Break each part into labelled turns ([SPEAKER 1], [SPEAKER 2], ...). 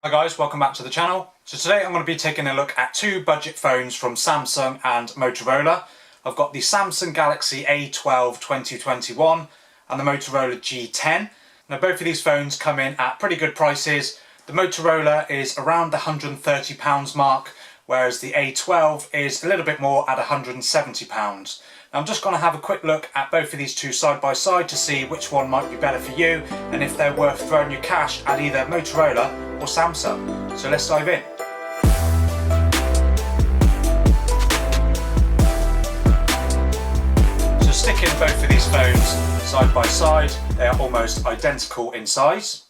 [SPEAKER 1] Hi guys, welcome back to the channel. So today I'm going to be taking a look at two budget phones from Samsung and Motorola. I've got the Samsung Galaxy A12 2021 and the Motorola G10. Now both of these phones come in at pretty good prices. The Motorola is around the £130 mark, whereas the A12 is a little bit more at £170. Now I'm just going to have a quick look at both of these two side by side to see which one might be better for you and if they're worth throwing your cash at either Motorola or Samsung. So let's dive in. So sticking both of these phones side by side, they are almost identical in size.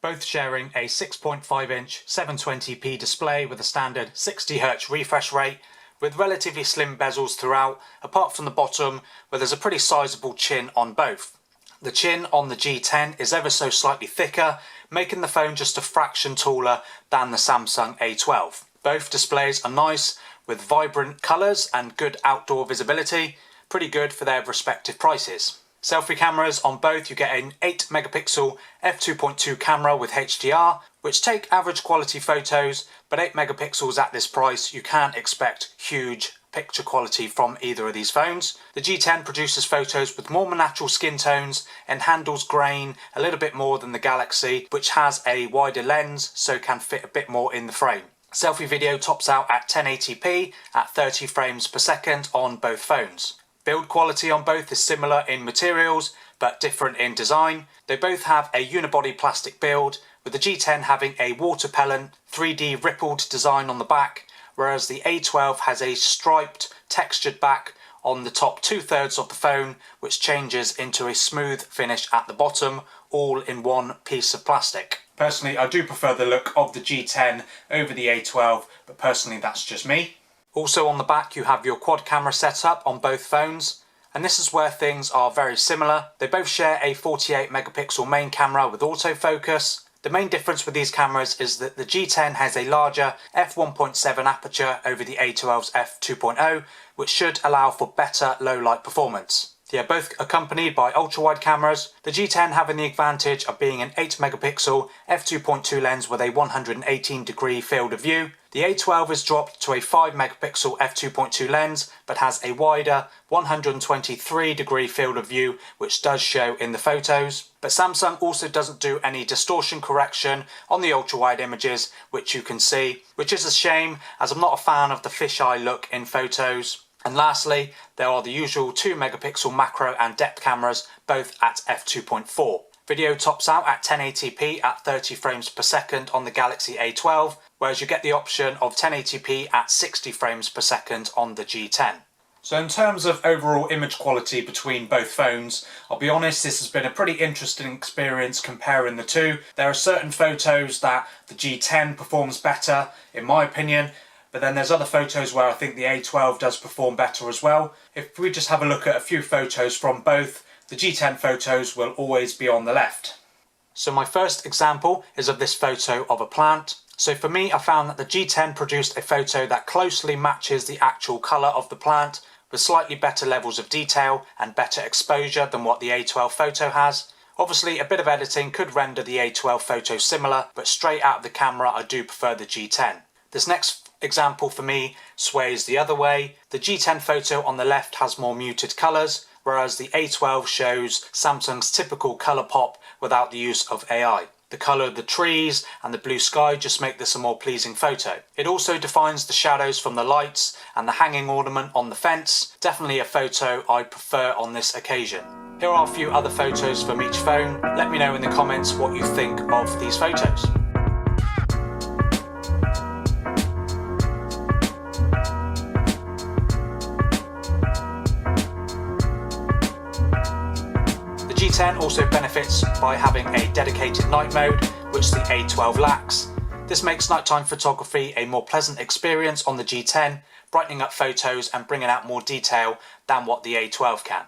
[SPEAKER 1] Both sharing a 6.5-inch 720p display with a standard 60Hz refresh rate, with relatively slim bezels throughout, apart from the bottom where there's a pretty sizable chin on both. The chin on the G10 is ever so slightly thicker, making the phone just a fraction taller than the Samsung A12. Both displays are nice, with vibrant colours and good outdoor visibility, pretty good for their respective prices. Selfie cameras on both, you get an 8 megapixel f2.2 camera with HDR, which take average quality photos, but 8 megapixels at this price, you can't expect huge picture quality from either of these phones. The G10 produces photos with more natural skin tones and handles grain a little bit more than the Galaxy, which has a wider lens so can fit a bit more in the frame. Selfie video tops out at 1080p at 30 frames per second on both phones. Build quality on both is similar in materials, but different in design. They both have a unibody plastic build, with the G10 having a water-repellent 3D rippled design on the back, whereas the A12 has a striped, textured back on the top 2/3 of the phone, which changes into a smooth finish at the bottom, all in one piece of plastic. Personally, I do prefer the look of the G10 over the A12, but personally that's just me. Also on the back you have your quad camera setup on both phones, and this is where things are very similar. They both share a 48 megapixel main camera with autofocus. The main difference with these cameras is that the G10 has a larger f1.7 aperture over the A12's f2.0, which should allow for better low light performance. They are both accompanied by ultra-wide cameras, the G10 having the advantage of being an 8 megapixel f2.2 lens with a 118 degree field of view. The A12 is dropped to a 5 megapixel f2.2 lens, but has a wider 123 degree field of view, which does show in the photos. But Samsung also doesn't do any distortion correction on the ultra-wide images, which you can see, which is a shame as I'm not a fan of the fisheye look in photos. And lastly, there are the usual 2 megapixel macro and depth cameras, both at f2.4. Video tops out at 1080p at 30 frames per second on the Galaxy A12, whereas you get the option of 1080p at 60 frames per second on the G10. So in terms of overall image quality between both phones, I'll be honest, this has been a pretty interesting experience comparing the two. There are certain photos that the G10 performs better, in my opinion, but then there's other photos where I think the A12 does perform better as well. If we just have a look at a few photos from both, the G10 photos will always be on the left. So my first example is of this photo of a plant. So for me, I found that the G10 produced a photo that closely matches the actual colour of the plant, with slightly better levels of detail and better exposure than what the A12 photo has. Obviously, a bit of editing could render the A12 photo similar, but straight out of the camera I do prefer the G10. This next example for me sways the other way. The G10 photo on the left has more muted colours, whereas the A12 shows Samsung's typical colour pop without the use of AI. The colour of the trees and the blue sky just make this a more pleasing photo. It also defines the shadows from the lights and the hanging ornament on the fence. Definitely a photo I prefer on this occasion. Here are a few other photos from each phone. Let me know in the comments what you think of these photos. The G10 also benefits by having a dedicated night mode, which the A12 lacks. This makes nighttime photography a more pleasant experience on the G10, brightening up photos and bringing out more detail than what the A12 can.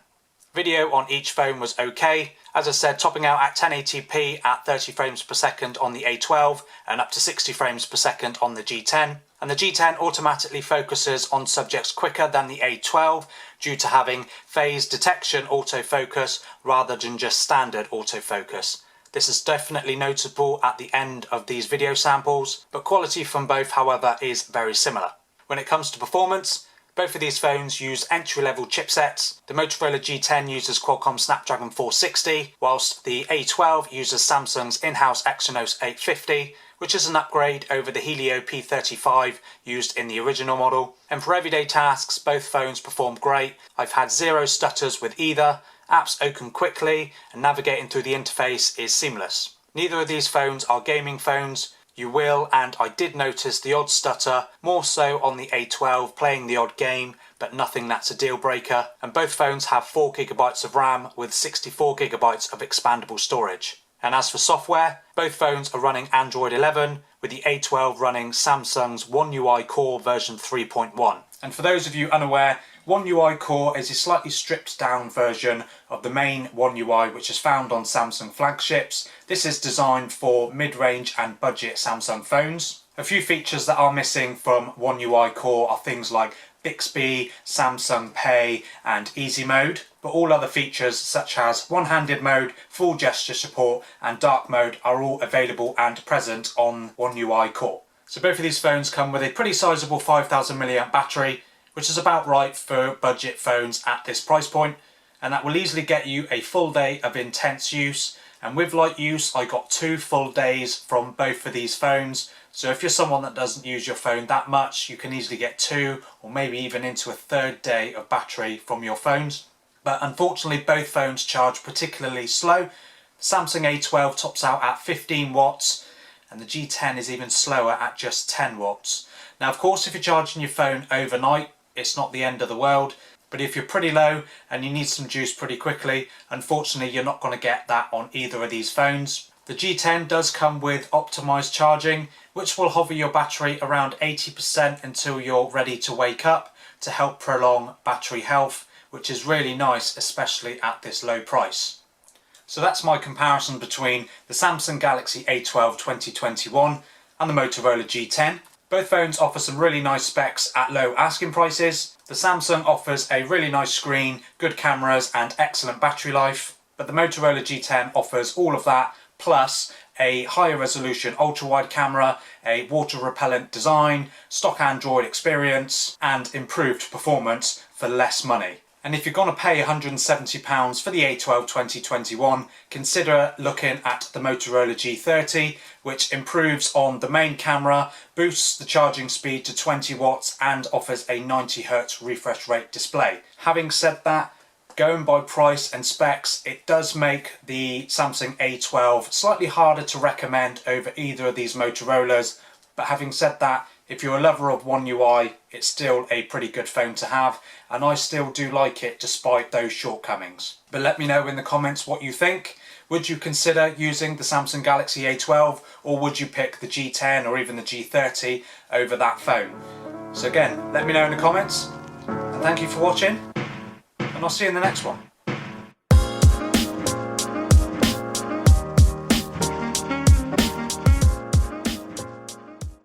[SPEAKER 1] Video on each phone was okay, as I said, topping out at 1080p at 30 frames per second on the A12 and up to 60 frames per second on the G10. And the G10 automatically focuses on subjects quicker than the A12 due to having phase detection autofocus rather than just standard autofocus. This is definitely noticeable at the end of these video samples, but quality from both, however, is very similar. When it comes to performance, both of these phones use entry-level chipsets. The Motorola G10 uses Qualcomm Snapdragon 460, whilst the A12 uses Samsung's in-house Exynos 850, which is an upgrade over the Helio P35 used in the original model. And for everyday tasks, both phones perform great. I've had zero stutters with either, apps open quickly, and navigating through the interface is seamless. Neither of these phones are gaming phones. You will, and I did notice the odd stutter, more so on the A12 playing the odd game, but nothing that's a deal breaker. And both phones have 4GB of RAM with 64GB of expandable storage. And as for software, both phones are running Android 11, with the A12 running Samsung's One UI Core version 3.1. And for those of you unaware, One UI Core is a slightly stripped down version of the main One UI which is found on Samsung flagships. This is designed for mid-range and budget Samsung phones. A few features that are missing from One UI Core are things like Bixby, Samsung Pay and Easy Mode, but all other features such as one-handed mode, full gesture support and dark mode are all available and present on One UI Core. So both of these phones come with a pretty sizable 5000 mAh battery, which is about right for budget phones at this price point, and that will easily get you a full day of intense use. And with light use, I got 2 full days from both of these phones. So if you're someone that doesn't use your phone that much, you can easily get 2 or maybe even into a third day of battery from your phones. But unfortunately, both phones charge particularly slow. Samsung A12 tops out at 15 watts and the G10 is even slower at just 10 watts. Now, of course, if you're charging your phone overnight, it's not the end of the world. But if you're pretty low and you need some juice pretty quickly, unfortunately, you're not going to get that on either of these phones. The G10 does come with optimized charging, which will hover your battery around 80% until you're ready to wake up to help prolong battery health, which is really nice, especially at this low price. So that's my comparison between the Samsung Galaxy A12 2021 and the Motorola G10. Both phones offer some really nice specs at low asking prices. The Samsung offers a really nice screen, good cameras and excellent battery life, but the Motorola G10 offers all of that plus a higher resolution ultra-wide camera, a water-repellent design, stock Android experience and improved performance for less money. And if you're going to pay £170 for the A12 2021, consider looking at the Motorola G30, which improves on the main camera, boosts the charging speed to 20 watts and offers a 90Hz refresh rate display. Having said that, going by price and specs, it does make the Samsung A12 slightly harder to recommend over either of these Motorolas. But having said that, if you're a lover of One UI, it's still a pretty good phone to have, and I still do like it despite those shortcomings. But let me know in the comments what you think. Would you consider using the Samsung Galaxy A12, or would you pick the G10 or even the G30 over that phone? So again, let me know in the comments, and thank you for watching, and I'll see you in the next one.